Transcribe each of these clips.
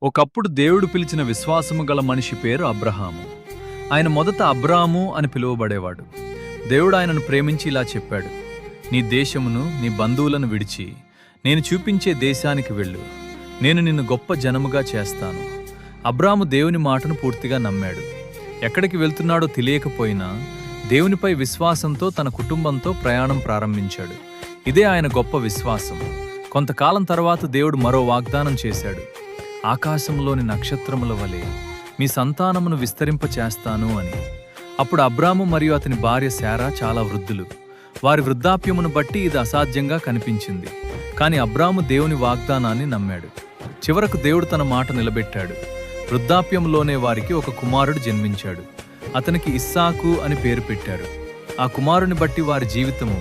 ఒకప్పుడు దేవుడు పిలిచిన విశ్వాసము గల మనిషి పేరు అబ్రహాము. ఆయన మొదట అబ్రాము అని పిలువబడేవాడు. దేవుడు ఆయనను ప్రేమించి ఇలా చెప్పాడు: నీ దేశమును, నీ బంధువులను విడిచి నేను చూపించే దేశానికి వెళ్ళు. నేను నిన్ను గొప్ప జనముగా చేస్తాను. అబ్రాము దేవుని మాటను పూర్తిగా నమ్మాడు. ఎక్కడికి వెళ్తున్నాడో తెలియకపోయినా దేవునిపై విశ్వాసంతో తన కుటుంబంతో ప్రయాణం ప్రారంభించాడు. ఇదే ఆయన గొప్ప విశ్వాసం. కొంతకాలం తర్వాత దేవుడు మరో వాగ్దానం చేశాడు: ఆకాశంలోని నక్షత్రముల వలె మీ సంతానమును విస్తరింపచేస్తాను అని. అప్పుడు అబ్రాము మరియు అతని భార్య శారా చాలా వృద్ధులు. వారి వృద్ధాప్యమును బట్టి ఇది అసాధ్యంగా కనిపించింది. కాని అబ్రాము దేవుని వాగ్దానాన్ని నమ్మాడు. చివరకు దేవుడు తన మాట నిలబెట్టాడు. వృద్ధాప్యంలోనే వారికి ఒక కుమారుడు జన్మించాడు. అతనికి ఇస్సాకు అని పేరు పెట్టారు. ఆ కుమారుని బట్టి వారి జీవితము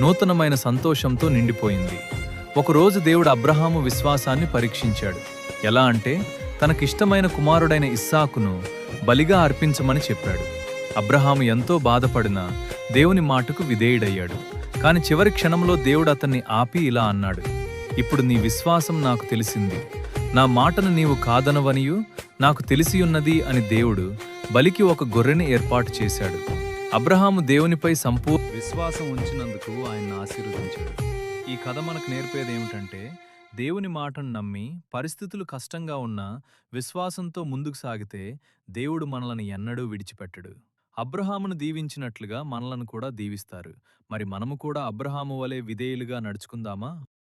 నూతనమైన సంతోషంతో నిండిపోయింది. ఒకరోజు దేవుడు అబ్రహాము విశ్వాసాన్ని పరీక్షించాడు. ఎలా అంటే, తనకిష్టమైన కుమారుడైన ఇస్సాకును బలిగా అర్పించమని చెప్పాడు. అబ్రహాము ఎంతో బాధపడినా దేవుని మాటకు విధేయుడయ్యాడు. కాని చివరి క్షణంలో దేవుడు అతన్ని ఆపి ఇలా అన్నాడు: ఇప్పుడు నీ విశ్వాసం నాకు తెలిసింది. నా మాటను నీవు కాదనవనియు నాకు తెలిసియున్నది అని దేవుడు బలికి ఒక గొర్రెని ఏర్పాటు చేశాడు. అబ్రహాము దేవునిపై సంపూర్ణ విశ్వాసం ఉంచినందుకు ఆయన్ని ఆశీర్వదించాడు. ఈ కథ మనకు నేర్పేదేమిటంటే, దేవుని మాటను నమ్మి పరిస్థితులు కష్టంగా ఉన్నా విశ్వాసంతో ముందుకు సాగితే దేవుడు మనలను ఎన్నడూ విడిచిపెట్టడు. అబ్రహామును దీవించినట్లుగా మనలను కూడా దీవిస్తారు. మరి మనము కూడా అబ్రహాము వలె విధేయులుగా నడుచుకుందామా?